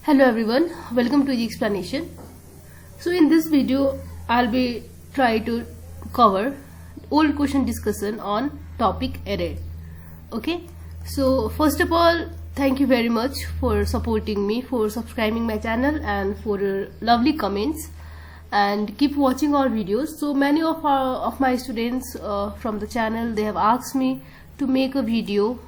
Hello everyone, welcome to the explanation. So in this video I'll be trying to cover old question discussion on topic array. Okay, so first of all, thank you very much for supporting me, for subscribing my channel and for your lovely comments, and keep watching our videos. So many of my students from the channel, they have asked me to make a video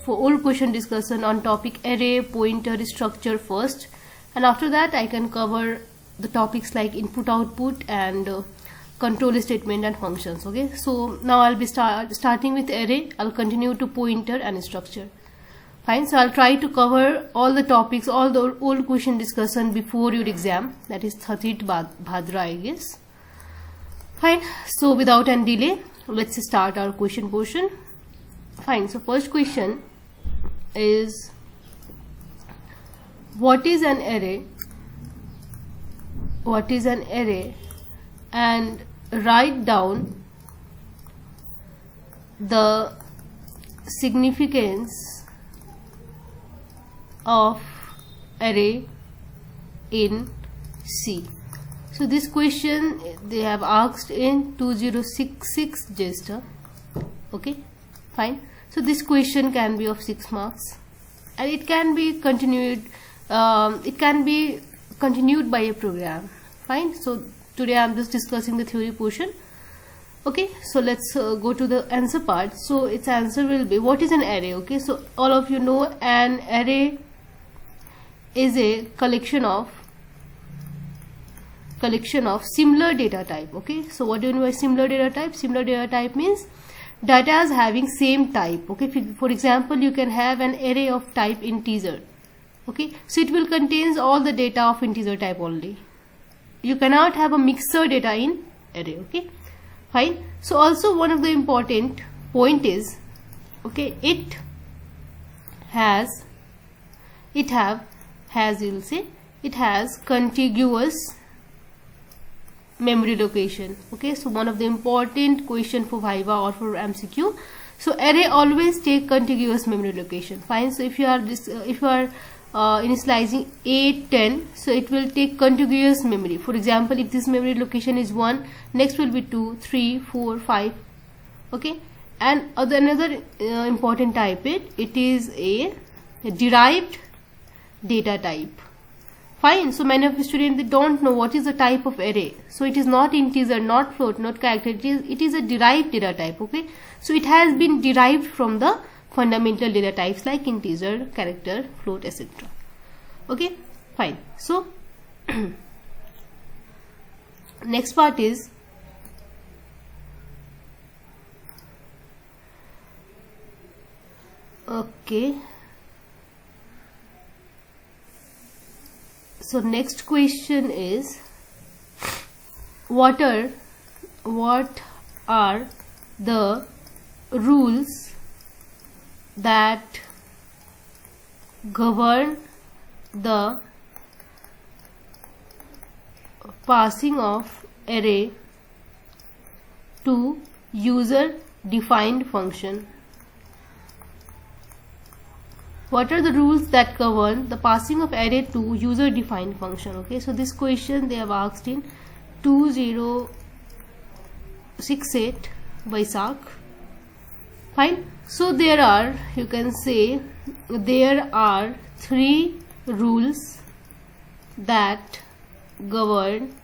for old question discussion on topic array, pointer, structure first, and after that I can cover the topics like input, output, and control statement and functions. Okay, so now I'll be starting with array. I'll continue to pointer and structure. Fine, so I'll try to cover all the topics, all the old question discussion before your exam, that is 30th Bhadra, I guess. Fine, so without any delay, let's start our question portion. Fine, so first question is, what is an array? What is an array? And write down the significance of array in C. So this question they have asked in 2066 just. Okay, fine. So this question can be of 6 marks, and it can be continued. It can be continued by a program. Fine. So today I am just discussing the theory portion. Okay. So let's go to the answer part. So its answer will be, what is an array? Okay. So all of you know an array is a collection of similar data type. Okay. So what do you mean by similar data type? Similar data type means data is having same type. Okay, for example, you can have an array of type integer. Okay, so it will contains all the data of integer type only. You cannot have a mixer data in array. Okay, fine. So also one of the important point is, okay, it has contiguous memory location. Okay, so one of the important question for Viva or for MCQ. So array always take contiguous memory location. Fine. So if you are initializing 8, 10, so it will take contiguous memory. For example, if this memory location is 1, next will be 2, 3, 4, 5. Okay, and another important type, it is a derived data type. Fine. So many of the students, they don't know what is the type of array. So it is not integer, not float, not character. It is a derived data type. Okay. So it has been derived from the fundamental data types like integer, character, float, etc. Okay. Fine. So next part is, okay. So next question is, what are the rules that govern the passing of array to user defined function? What are the rules that govern the passing of array to user defined function? Okay, so this question they have asked in 2068 Vaisak. Fine. So there are, you can say, there are 3 rules that govern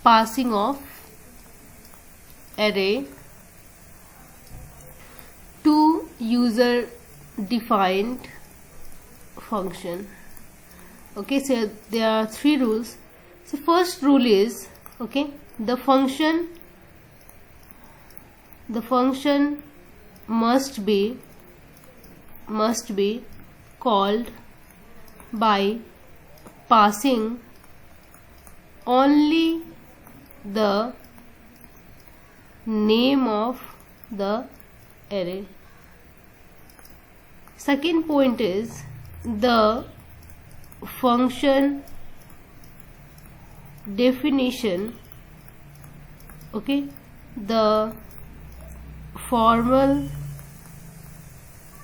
passing of array to user defined function. Okay, so there are 3 rules. So first rule is, okay, the function must be called by passing only the name of the array. Second point is, the function definition, okay, the formal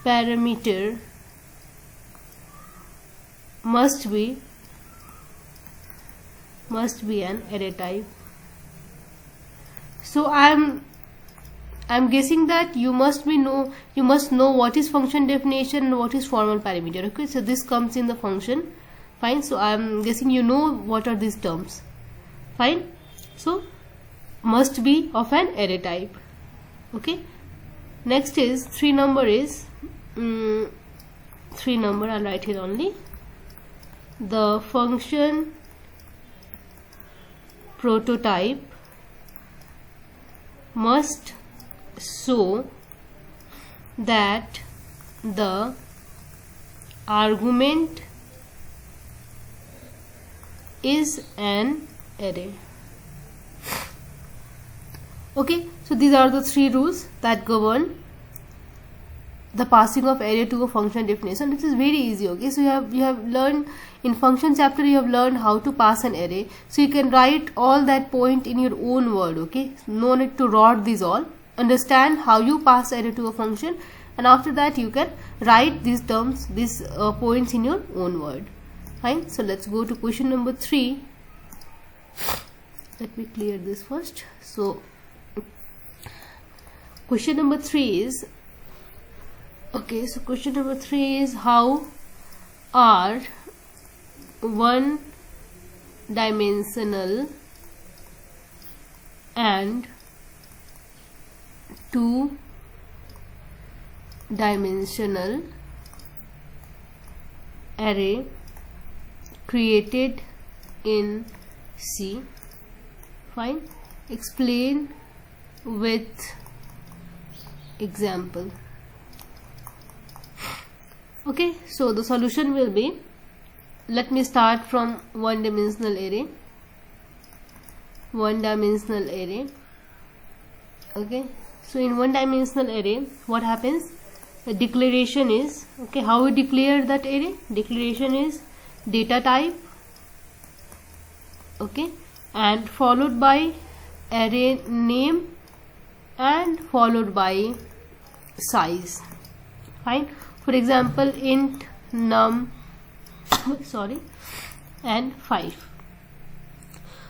parameter must be an array type. So I'm guessing that you must know what is function definition and what is formal parameter. Okay, so this comes in the function. Fine. So I'm guessing you know what are these terms. Fine. So must be of an array type. Okay. Next is 3 number is 3 number. I'll write here only. The function prototype must show that the argument is an array. Okay, so these are the 3 rules that govern the passing of array to a function definition. This is very easy. Okay, so you have learned in function chapter, you have learned how to pass an array, so you can write all that point in your own word. Okay, no need to write these all. Understand how you pass array to a function, and after that you can write these terms, these points in your own word. Fine. So let's go to question number 3. Let me clear this first. So question number 3 is, okay, so question number 3 is, how are one-dimensional and two-dimensional array created in C? Fine. Explain with example. Okay, so the solution will be, let me start from one-dimensional array. Okay, so in one-dimensional array, what happens? The declaration is, okay, how we declare that array? Declaration is data type, okay, and followed by array name and followed by size. Fine. For example, int num and 5.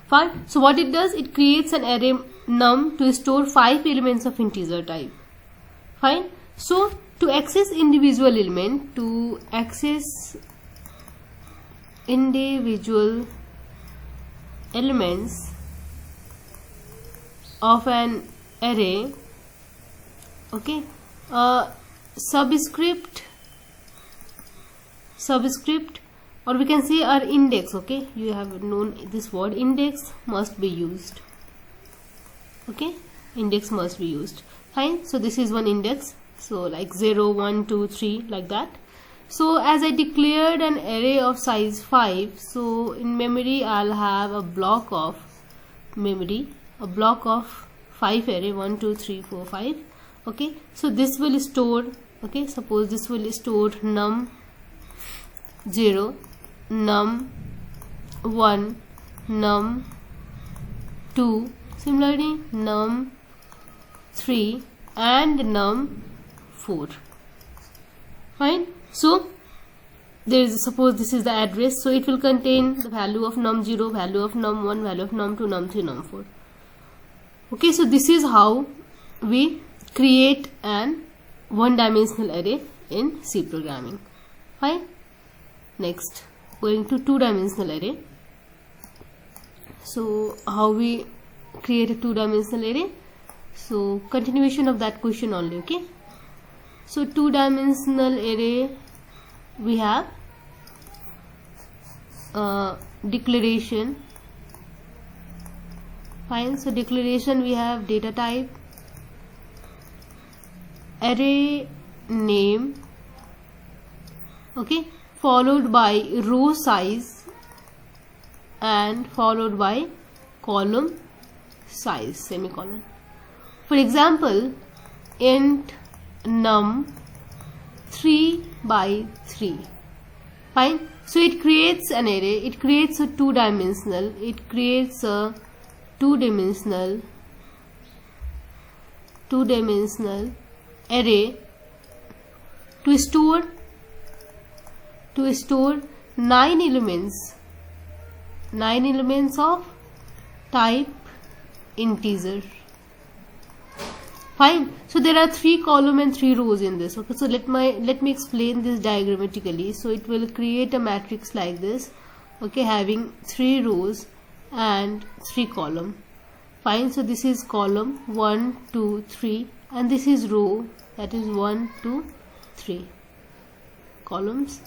Fine. So what it does, it creates an array num to store 5 elements of integer type. Fine. So to access individual elements of an array, okay, subscript, or we can say our index. Okay, you have known this word, index must be used. Okay, index must be used. Fine. So this is one index, so like 0, 1, 2, 3, like that. So as I declared an array of size 5, so in memory I'll have a block of 5 array, 1, 2, 3, 4, 5. Okay, so this will store, okay, suppose this will store num 0, num 1, num 2, similarly num 3 and num 4. Fine. So there is, suppose this is the address, so it will contain the value of num 0, value of num 1, value of num 2, num 3, num 4. Okay, so this is how we create an one-dimensional array in C programming. Fine. Next, going to two-dimensional array. So how we create a two-dimensional array? So continuation of that question only. Okay, so two-dimensional array, we have declaration. Fine. So declaration, we have data type, array name, okay, followed by row size and followed by column size, semicolon. For example, int num 3 by 3. Fine. So it creates an array, it creates a two-dimensional, two-dimensional array to store 9 elements of type integer. Fine. So there are 3 columns and 3 rows in this. Okay, so let me explain this diagrammatically. So it will create a matrix like this, okay, having 3 rows and 3 columns. Fine. So this is column 1, 2, 3, and this is row, that is 1, 2, 3 columns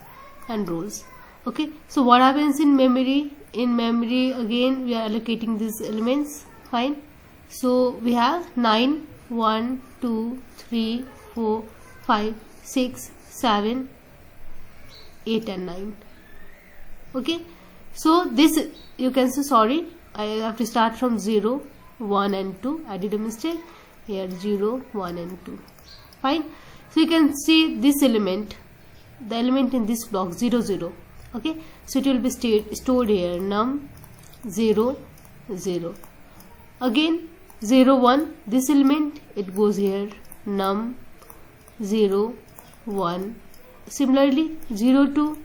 and rows. Okay, so what happens in memory? In memory, again we are allocating these elements. Fine. So we have 9, 1, 2, 3, 4, 5, 6, 7, 8 and 9. Okay, so this you can say, sorry, I have to start from 0, 1 and 2. I did a mistake here. 0, 1 and 2. Fine. So you can see this element, the element in this block 0, 0. Okay, so it will be stored here, num 0, 0. Again 0, 1, this element, it goes here, num 0, 1. Similarly 0, 2,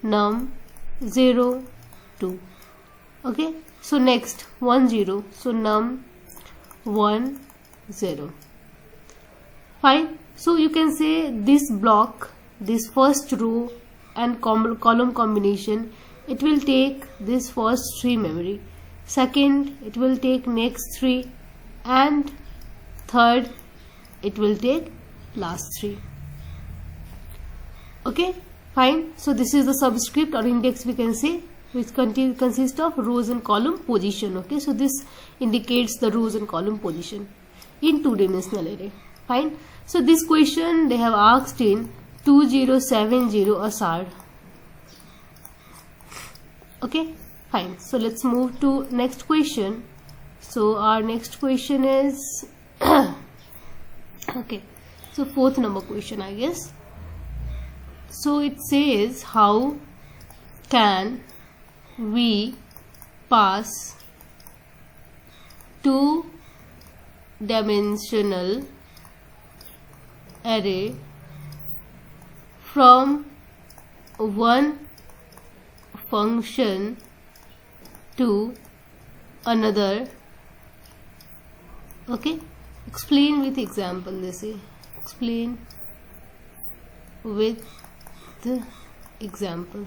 num 0, 2. Okay, so next 1, 0, so num 1, 0. Fine. So you can say this block, this first row and column combination, it will take this first 3 memory, second it will take next 3, and third it will take last 3. Okay, fine. So this is the subscript or index, we can say, which consists of rows and column position. Okay, so this indicates the rows and column position in 2-dimensional array. Fine. So this question they have asked in 2070 ASAD. Okay, fine. So let's move to next question. So our next question is okay, so 4th number question, I guess. So it says, how can we pass 2-dimensional array from one function to another? Okay, explain with example. They say explain with the example.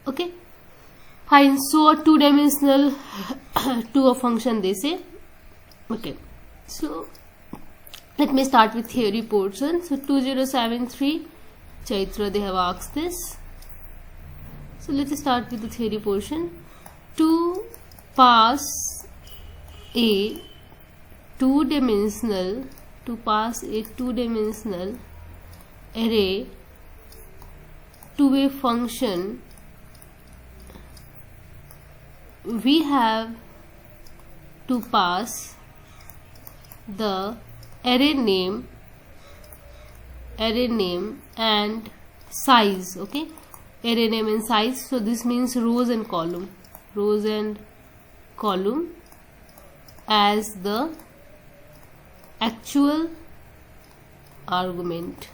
Okay, fine. So a 2-dimensional to a function, they say. Okay, so let me start with theory portion. So 2073 Chaitra, they have asked this. So let's start with the theory portion. To pass a 2-dimensional array to a function, we have to pass the array name and size. Okay, array name and size. So this means rows and column as the actual argument.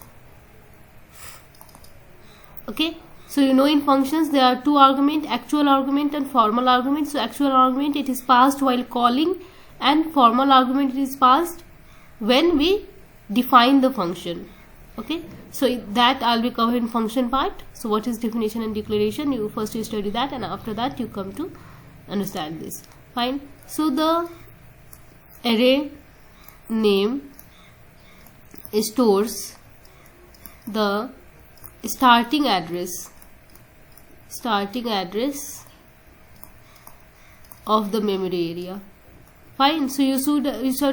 Okay, so you know in functions there are 2 arguments, actual argument and formal argument. So actual argument, it is passed while calling, and formal argument, it is passed when we define the function. Okay, so that I'll be covering function part. So what is definition and declaration? You first study that, and after that you come to understand this. Fine. So the array name stores the starting address of the memory area. Fine. So you should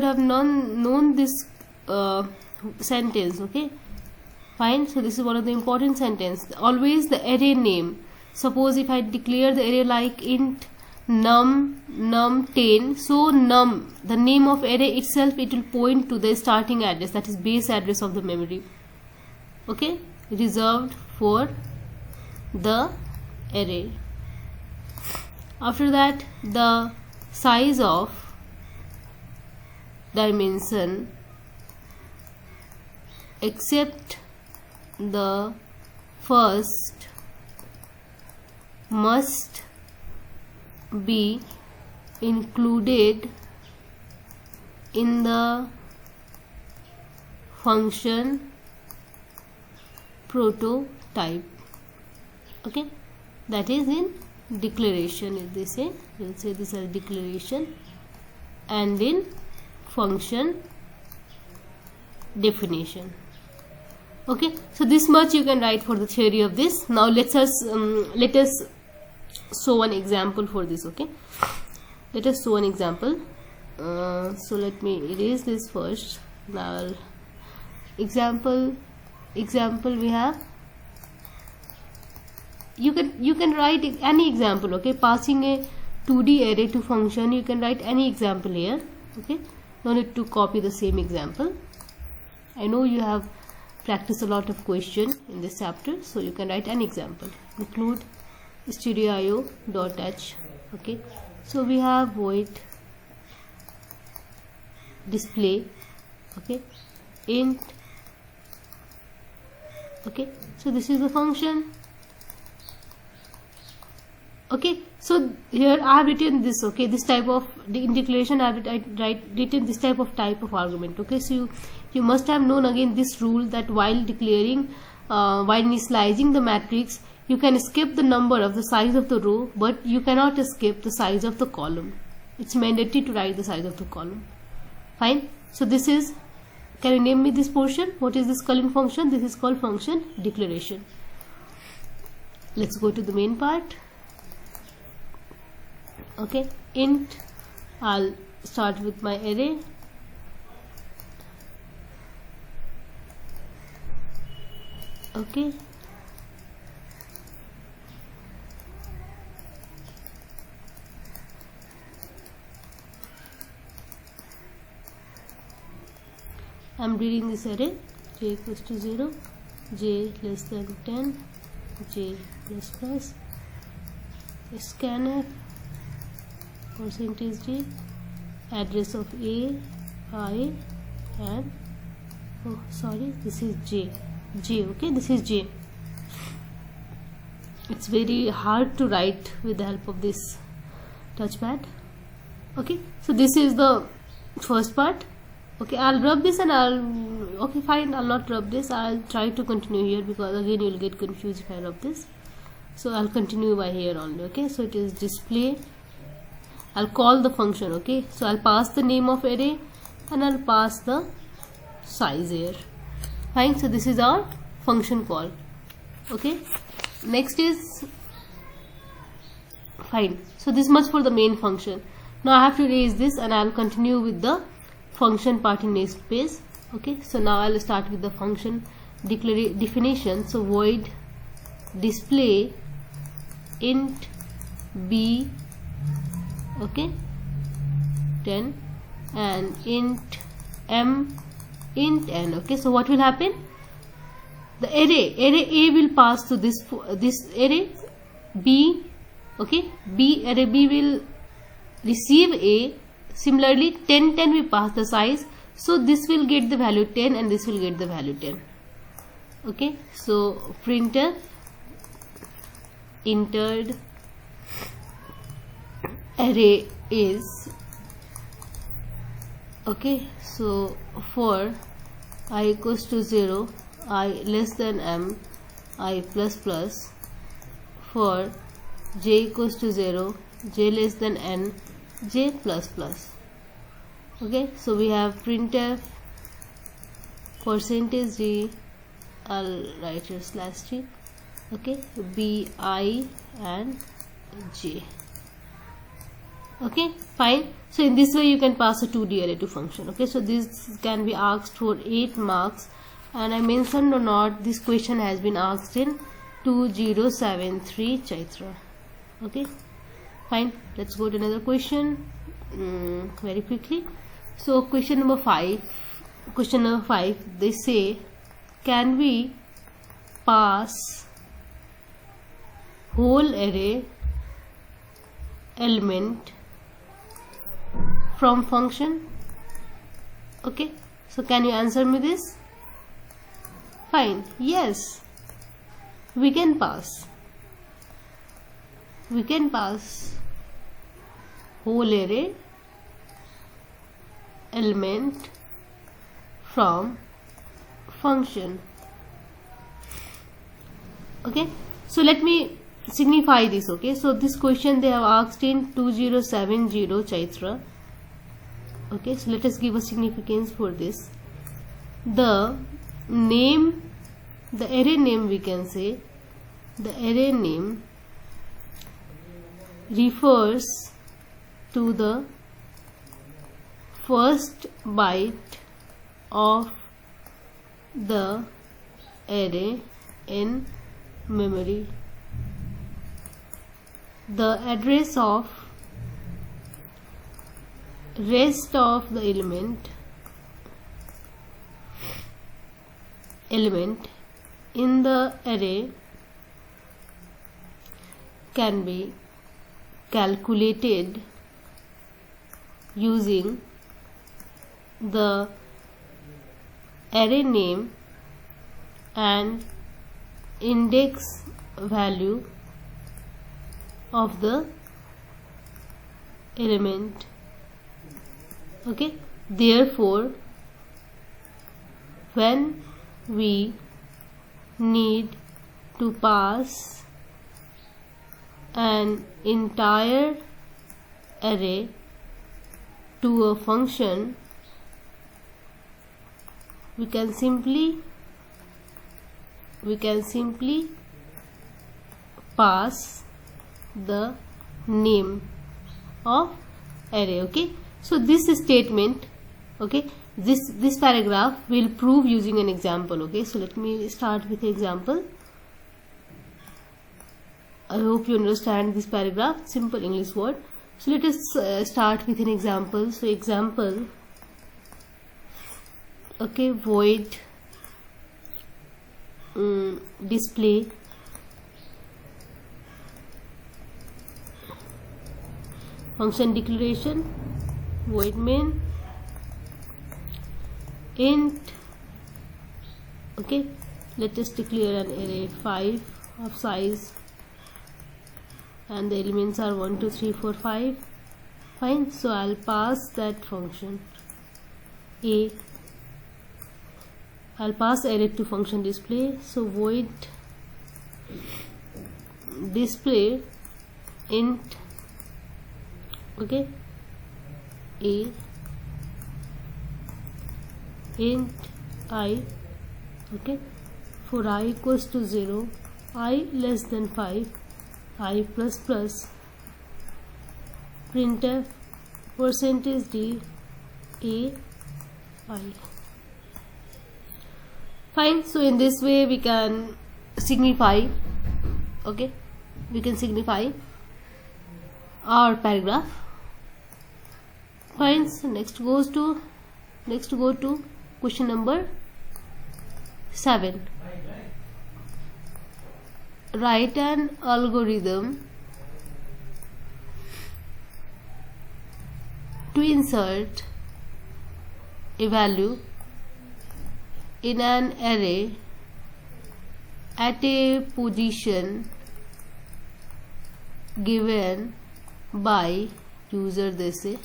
have known this sentence. Okay, fine. So this is one of the important sentence. Always the array name. Suppose if I declare the array like int num 10, so num, the name of array itself, it will point to the starting address, that is base address of the memory. Okay, reserved for the array. After that, the size of dimension except the first must be included in the function prototype. Okay, that is in declaration. If they say, we'll say this as declaration, and in function definition. Okay, so this much you can write for the theory of this. Now let us show an example for this. Okay, let us show an example. So let me erase this first. Now example we have, you can write any example. Okay, passing a 2D array to function, you can write any example here. Okay, no need to copy the same example. I know you have practiced a lot of question in this chapter, so you can write an example. Include stdio.h. okay, so we have void display, okay, int. Okay, so this is the function. Okay, so here I have written this. Okay, this type of in declaration I have written this type of argument. Okay, so you must have known again this rule that while declaring, while initializing the matrix, you can skip the number of the size of the row, but you cannot skip the size of the column. It's mandatory to write the size of the column. Fine. So this is, can you name me this portion? What is this calling function? This is called function declaration. Let's go to the main part. Okay, int, I'll start with my array. Okay, I'm reading this array. J equals to 0, j less than 10, j plus plus, scanf, percentage d, address of a, I, and oh sorry, this is j. Okay, this is j. It's very hard to write with the help of this touchpad. Okay, so this is the first part. Okay, I'll rub this and okay fine, I'll not rub this. I'll try to continue here because again you'll get confused if I rub this. So I'll continue by here only. Okay, so it is display. I'll call the function. Okay, so I'll pass the name of array and I'll pass the size here. Fine, so this is our function call. Okay, next is fine. So this much for the main function. Now I have to erase this and I'll continue with the function part in next page. Okay, so now I'll start with the function definition. So void display int b, okay, 10, and int m, int n. Okay, so what will happen? The array a will pass to this array b. Okay, array b will receive a. Similarly 10 we pass the size, so this will get the value 10 and this will get the value 10. Okay, so printf entered array is, okay, so for I equals to 0, I less than m, I plus plus, for j equals to 0, j less than n, j plus plus. Okay, so we have printf percentage d, I'll write here slash d, okay, b, I and j. Okay, fine. So in this way you can pass a 2D array to function. Okay, so this can be asked for 8 marks, and I mentioned or not, this question has been asked in 2073 Chaitra. Okay, fine. Let's go to another question very quickly. So question number 5, they say, can we pass whole array element from function? Okay, so can you answer me this? Fine, yes, we can pass whole array element from function. Okay, so let me signify this. Okay, so this question they have asked in 2070 Chaitra. Okay, so let us give a significance for this. The name, the array name, we can say the array name refers to the first byte of the array in memory. The address of rest of the element in the array can be calculated using the array name and index value of the element. Okay, therefore when we need to pass an entire array to a function, we can simply pass the name of array. Okay, so this statement, okay, this paragraph will prove using an example. Okay, so let me start with an example. I hope you understand this paragraph, simple English word. So let us start with an example. So example, okay, void display function declaration, void main int. Okay, let us declare an array 5 of size and the elements are 1 2 3 4 5. Fine, so I'll pass that function I'll pass array to function display. So void display int, okay, int I, okay, for I equals to 0, I less than 5, I plus plus, printf %d a I. Fine, so in this way we can signify, okay, we can signify our paragraph. Fine, so next go to question number 7. Write an algorithm to insert a value in an array at a position given by user, they say.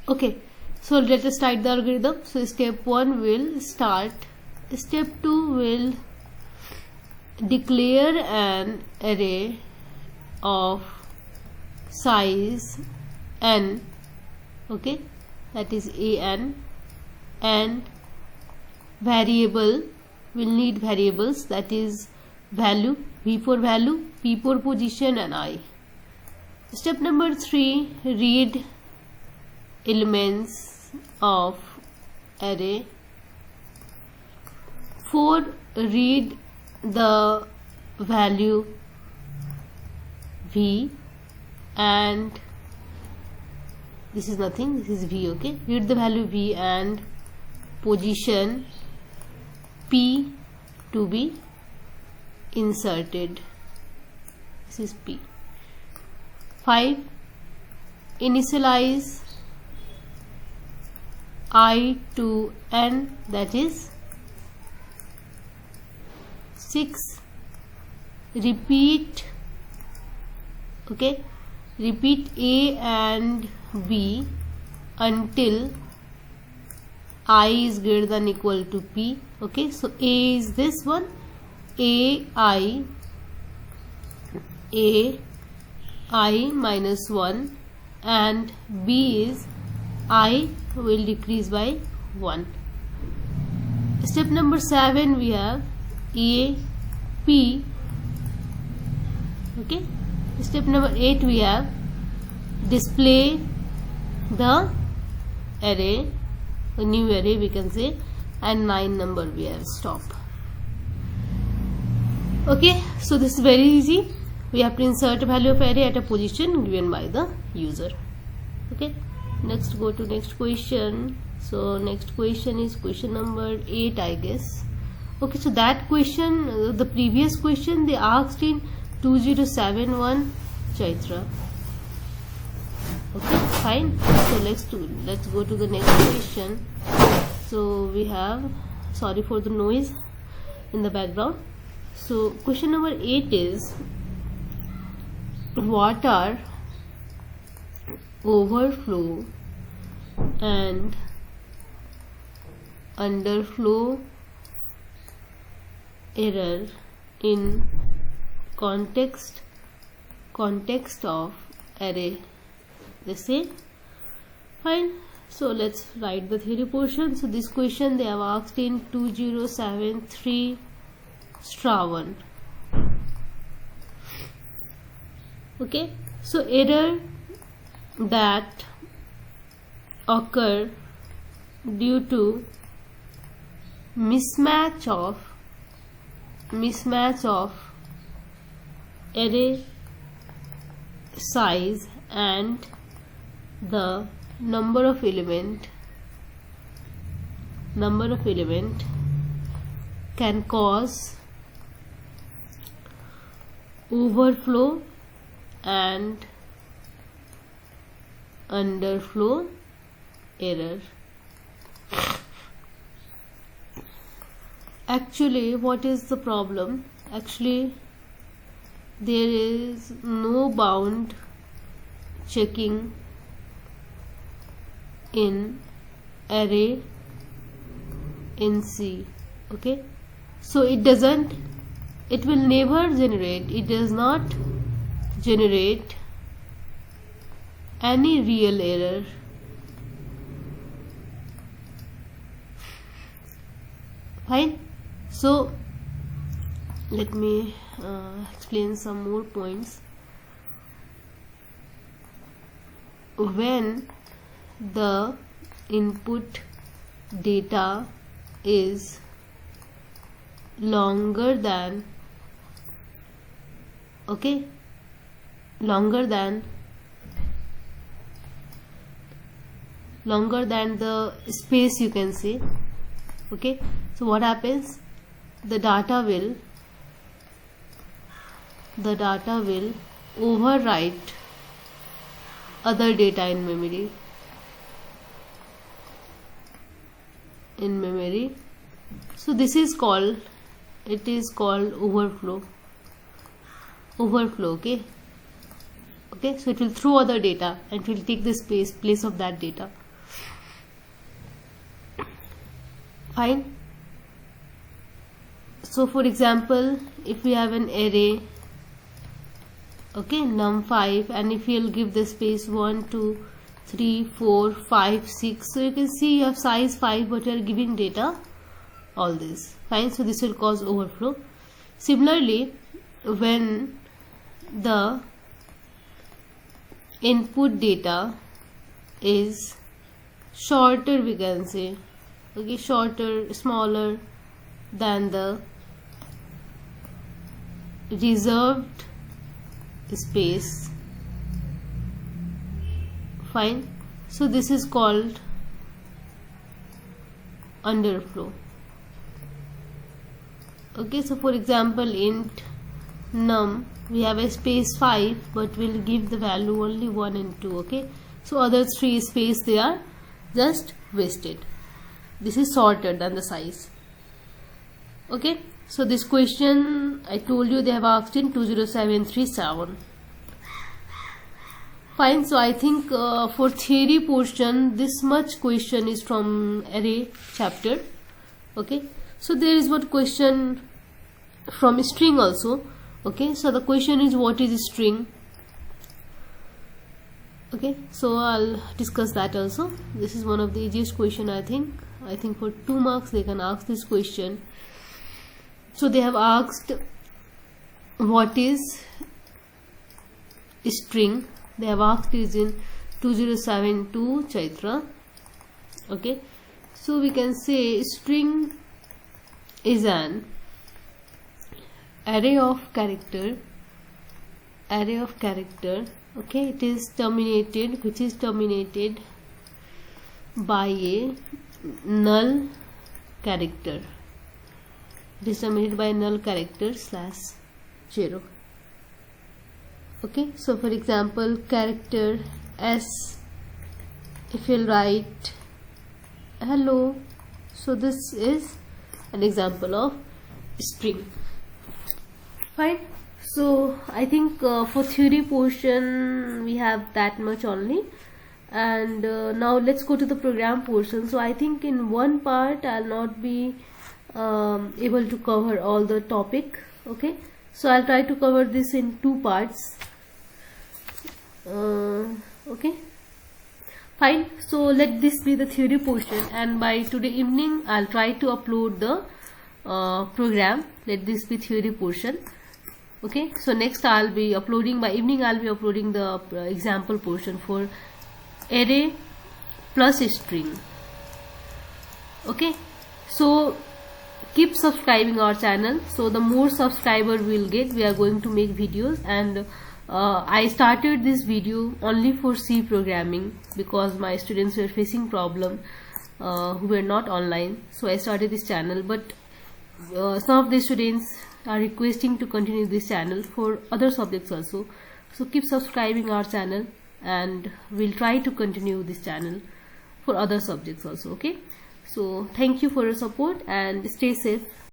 Okay, so let us start the algorithm. So step 1 will start, step 2 will declare an array of size n, okay, that is an, and variable will need variables, that is value, v for value, p for position, and I. Step number 3, read elements of array. 4, read the value v, and this is nothing, this is v, okay, read the value v and position p to be inserted, this is p. 5, initialize I to n, that is 6 repeat, okay, repeat A and B until I is greater than equal to P. Okay, so A is this one, A I minus 1, and B is I will decrease by 1. Step number 7 we have A P. Okay, step number 8 we have display the array, a new array we can say, and 9 number we have stop. Okay, so this is very easy. We have to insert a value of array at a position given by the user. Okay, next go to next question. So next question is question number 8, I guess. Okay, so that question, the previous question they asked in 2071 Chaitra. Okay, fine. So let's go to the next question. So we have, sorry for the noise in the background. So question number 8 is, what are overflow and underflow error in context of array? The same. Fine. So let's write the theory portion. So this question they have asked in 2073 Shravan. Okay, so error that occur due to mismatch of array size and the number of element can cause overflow and underflow error. Actually, what is the problem? Actually, there is no bound checking in array in C. Okay, so it does not generate any real error. Fine. So let me explain some more points. When the input data is longer than the space, you can say. Okay, so what happens? The data will overwrite other data in memory. So this is called, overflow. Okay, so it will throw other data and it will take the place of that data. Fine. So for example, if we have an array, okay, num5, and if you'll give the space 1 2 3 4 5 6, so you can see you have size 5 but you are giving data all this. Fine. So this will cause overflow. Similarly, when the input data is shorter, we can say, okay, smaller than the reserved space. Fine. So this is called underflow. Okay, so for example, int num, we have a space 5 but we'll give the value only 1 and 2. Okay, so other 3 space they are just wasted. This is shorter than the size. Okay, so this question I told you they have asked in 20737. Fine, so I think for theory portion this much question is from array chapter. Okay, so there is one question from string also. Okay, so the question is what is a string. Okay, so I'll discuss that also. This is one of the easiest question. I think for 2 marks they can ask this question. So they have asked what is a string. They have asked is in 2072 Chaitra. Okay, so we can say string is an array of character. Okay, it is terminated, which is terminated by a null character. It is terminated by a null character /0. Okay, so for example, character S, if you'll write hello, so this is an example of string. Fine, so I think for theory portion we have that much only, and now let's go to the program portion. So I think in one part I'll not be able to cover all the topic. Okay, so I'll try to cover this in 2 parts. Okay, fine, so let this be the theory portion, and by today evening I'll try to upload the program. Let this be theory portion. Okay, so next I'll be uploading, by evening I'll be uploading the example portion for array plus string. Okay, so keep subscribing our channel. So the more subscriber we'll get, we are going to make videos, and I started this video only for C programming because my students were facing problem who were not online, so I started this channel. But some of the students are requesting to continue this channel for other subjects also, so keep subscribing our channel and we'll try to continue this channel for other subjects also. Okay, so thank you for your support and stay safe.